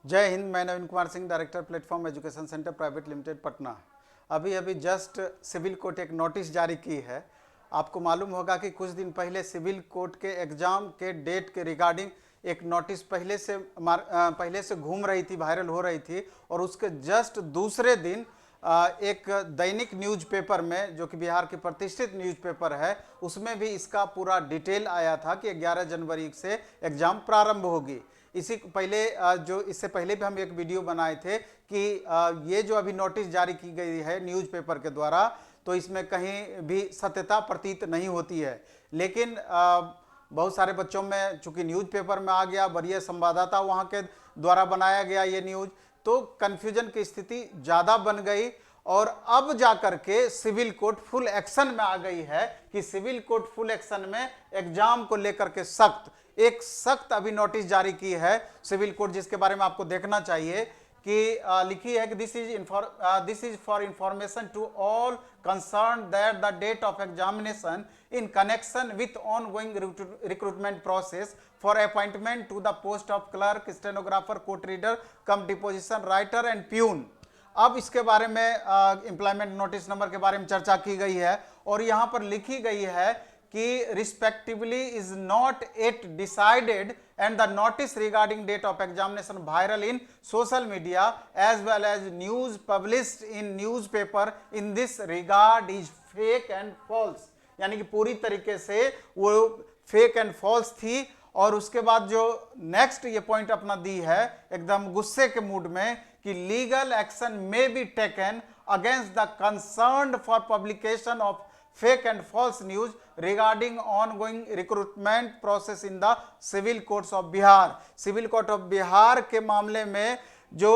जय हिंद। मैं Naveen Kumar Singh, director platform education centre private limited Patna. अभी जस्ट सिविल कोर्ट एक नोटिस जारी की है। आपको मालूम होगा कि कुछ दिन पहले सिविल कोर्ट के एग्ज़ाम के डेट के रिगार्डिंग एक नोटिस पहले से घूम रही थी, वायरल हो रही थी, और उसके जस्ट दूसरे दिन एक दैनिक न्यूज़पेपर में, जो कि बिहार के प्रतिष्ठित न्यूज़पेपर है, उसमें भी इसका पूरा डिटेल आया था कि 11 जनवरी से एग्ज़ाम प्रारंभ होगी। इसी पहले जो इससे पहले भी हम एक वीडियो बनाए थे कि ये जो अभी नोटिस जारी की गई है न्यूज़पेपर के द्वारा, तो इसमें कहीं भी सत्यता प्रतीत नहीं होती है। लेकिन बहुत सारे बच्चों में चूंकि न्यूज़पेपर में आ गया, वरीय संवाददाता वहाँ के द्वारा बनाया गया ये न्यूज़, तो कन्फ्यूजन की स्थिति ज़्यादा बन गई। और अब जाकर के सिविल कोर्ट फुल एक्शन में आ गई है कि सिविल कोर्ट फुल एक्शन में एग्जाम को लेकर के एक सख्त अभी नोटिस जारी की है सिविल कोर्ट, जिसके बारे में आपको देखना चाहिए कि लिखी है कि this is for information to all concern that the date of examination in connection with ongoing recruitment process for appointment to the post of clerk, stenographer, court reader cum deposition writer and peon. अब इसके बारे में employment notice number के बारे में चर्चा की गई है, और यहां पर लिखी गई है कि respectively is not at decided and the notice regarding date of examination viral in social media as well as news published in newspaper in this regard is fake and false. यानी कि पूरी तरीके से वो फेक एंड फॉल्स थी। और उसके बाद जो नेक्स्ट ये पॉइंट अपना दी है एकदम गुस्से के मूड में कि legal action may be taken against the concerned for publication of fake and false news regarding ongoing recruitment process in the civil courts of Bihar. Civil court of Bihar के मामले में जो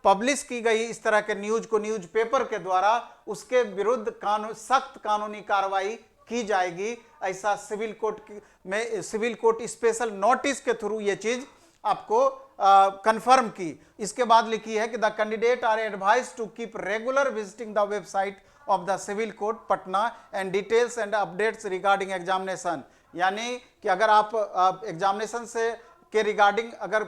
पब्लिश की गई इस तरह के न्यूज को न्यूज़पेपर के द्वारा, उसके विरुद्ध सख्त कानूनी कार्रवाई की जाएगी। ऐसा सिविल कोर्ट स्पेशल नोटिस के थ्रू ये चीज आपको कंफर्म की। इसके बाद लिखी है कि the candidate are advised to keep regular visiting the website of the civil court Patna and details and updates regarding examination. यानी कि अगर आप एग्जामिनेशन से के रिगार्डिंग अगर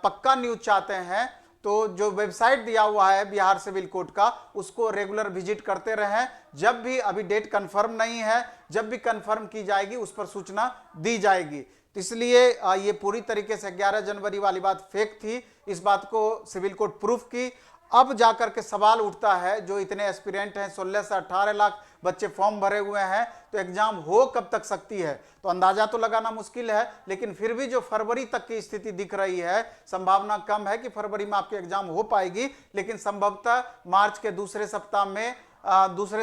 पक्का न्यूज चाहते हैं तो जो वेबसाइट दिया हुआ है बिहार सिविल कोर्ट का, उसको रेगुलर विजिट करते रहें। जब भी, अभी डेट कंफर्म नहीं है, जब भी कंफर्म की जाएगी उस पर सूचना दी जाएगी। तो इसलिए ये पूरी तरीके से 11 जनवरी वाली बात फेक थी, इस बात को सिविल कोर्ट प्रूफ की। अब जाकर के सवाल उठता है, जो इतने एस्पिरेंट हैं, 16 से 18 लाख बच्चे फॉर्म भरे हुए हैं, तो एग्जाम हो कब तक सकती है? तो अंदाजा तो लगाना मुश्किल है, लेकिन फिर भी जो फरवरी तक की स्थिति दिख रही है, संभावना कम है कि फरवरी में आपकी एग्जाम हो पाएगी, लेकिन संभवतः मार्च के दूसरे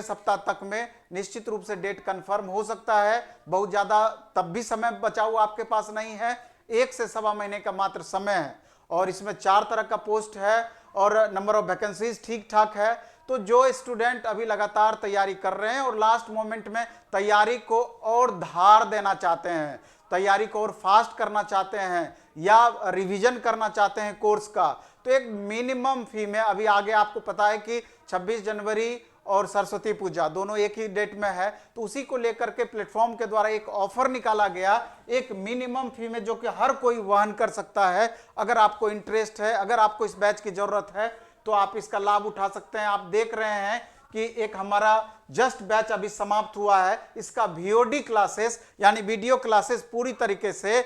सप्ताह तक में निश्चित रूप से डेट कंफर्म हो सकता है। बहुत ज्यादा तब भी समय बचा हुआ आपके पास नहीं है, 1 से सवा महीने का मात्र समय है, और इसमें 4 तरह का पोस्ट है और नंबर ऑफ वैकेंसीज ठीक ठाक है। तो जो स्टूडेंट अभी लगातार तैयारी कर रहे हैं और लास्ट मोमेंट में तैयारी को और धार देना चाहते हैं, तैयारी को और फास्ट करना चाहते हैं, या रिवीजन करना चाहते हैं कोर्स का, तो एक मिनिमम फी में, अभी आगे आपको पता है कि 26 जनवरी और सरस्वती पूजा दोनों एक ही डेट में है, तो उसी को लेकर के प्लेटफॉर्म के द्वारा एक ऑफर निकाला गया, एक मिनिमम फी में, जो कि हर कोई वहन कर सकता है। अगर आपको इंटरेस्ट है, अगर आपको इस बैच की जरूरत है, तो आप इसका लाभ उठा सकते हैं। आप देख रहे हैं कि एक हमारा जस्ट बैच अभी समाप्त हुआ है, इसका VOD क्लासेस यानी वीडियो क्लासेस पूरी तरीके से,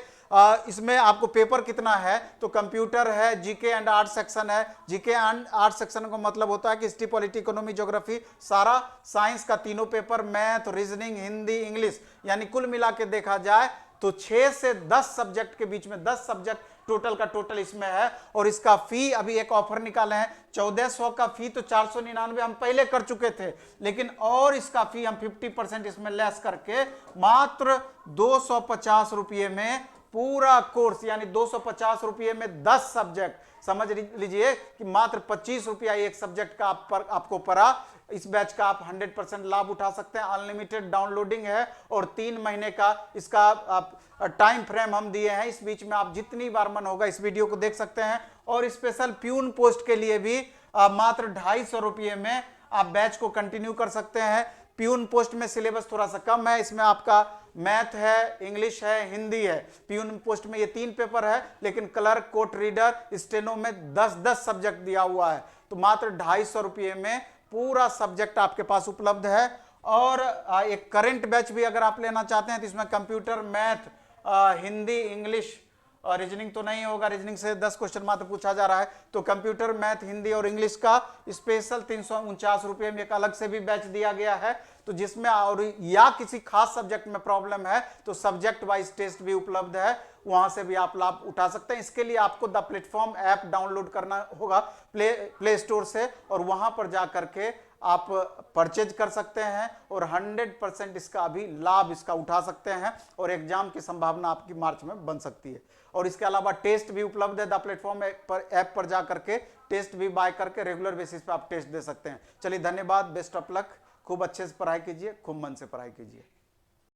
इसमें आपको पेपर कितना है, तो कंप्यूटर है, जीके एंड आर्ट सेक्शन है। जीके एंड आर्ट सेक्शन का मतलब होता है कि हिस्ट्री, पॉलिटी, इकोनॉमी, ज्योग्राफी, सारा साइंस का तीनों paper, math, reasoning, Hindi, English, यानी कुल मिला के देखा जाए तो 6 से 10 सब्जेक्ट के बीच में 10 सब्जेक्ट टोटल का टोटल इसमें है। और इसका फी अभी एक ऑफर निकाले हैं, 1400 का फी, तो 499 हम पहले कर चुके थे, लेकिन और इसका फी हम 50% इसमें लेस करके मात्र 250 रुपये में पूरा कोर्स, यानी 250 रुपये में 10 सब्जेक्ट, समझ लीजिए कि मात्र 25 रुपया एक सब्जेक्ट का आपको पड़ा। इस बैच का आप 100% लाभ उठा सकते हैं। अनलिमिटेड डाउनलोडिंग है और 3 महीने का इसका टाइम फ्रेम हम दिए हैं। इस बीच में आप जितनी बार मन होगा इस वीडियो को देख सकते हैं। और स्पेशल प्यून पोस्ट के लिए भी मात्र 250 रुपये में आप बैच को कंटिन्यू कर सकते हैं। प्यून पोस्ट में सिलेबस थोड़ा सा कम है, इसमें आपका मैथ है, इंग्लिश है, हिंदी है। प्यून पोस्ट में ये 3 पेपर है, लेकिन क्लर्क, कोर्ट रीडर, स्टेनो में 10-10 सब्जेक्ट दिया हुआ है। तो मात्र 250 रुपये में पूरा सब्जेक्ट आपके पास उपलब्ध है। और एक करंट बैच भी अगर आप लेना चाहते हैं तो इसमें computer, math, Hindi, English, reasoning तो नहीं होगा, रीजनिंग से 10 क्वेश्चन मात्र पूछा जा रहा है। तो कंप्यूटर, मैथ, हिंदी और इंग्लिश का स्पेशल 349 रुपये में एक अलग से भी बैच दिया गया है। तो जिसमें और या किसी खास सब्जेक्ट में प्रॉब्लम है तो सब्जेक्ट वाइज टेस्ट भी उपलब्ध है, वहां से भी आप लाभ उठा सकते हैं। इसके लिए आपको द प्लेटफॉर्म ऐप डाउनलोड करना होगा प्ले स्टोर से, और वहां पर जा करके आप परचेज कर सकते हैं और 100% इसका अभी लाभ इसका उठा सकते हैं, और एग्जाम की संभावना आपकी मार्च में बन सकती है। और इसके अलावा टेस्ट भी उपलब्ध है द प्लेटफॉर्म ऐप पर जा करके, टेस्ट भी बाय करके रेगुलर बेसिस पे आप टेस्ट दे सकते हैं। चलिए धन्यवाद, बेस्ट ऑफ लक, खूब अच्छे से पढ़ाई कीजिए, खूब मन से पढ़ाई कीजिए।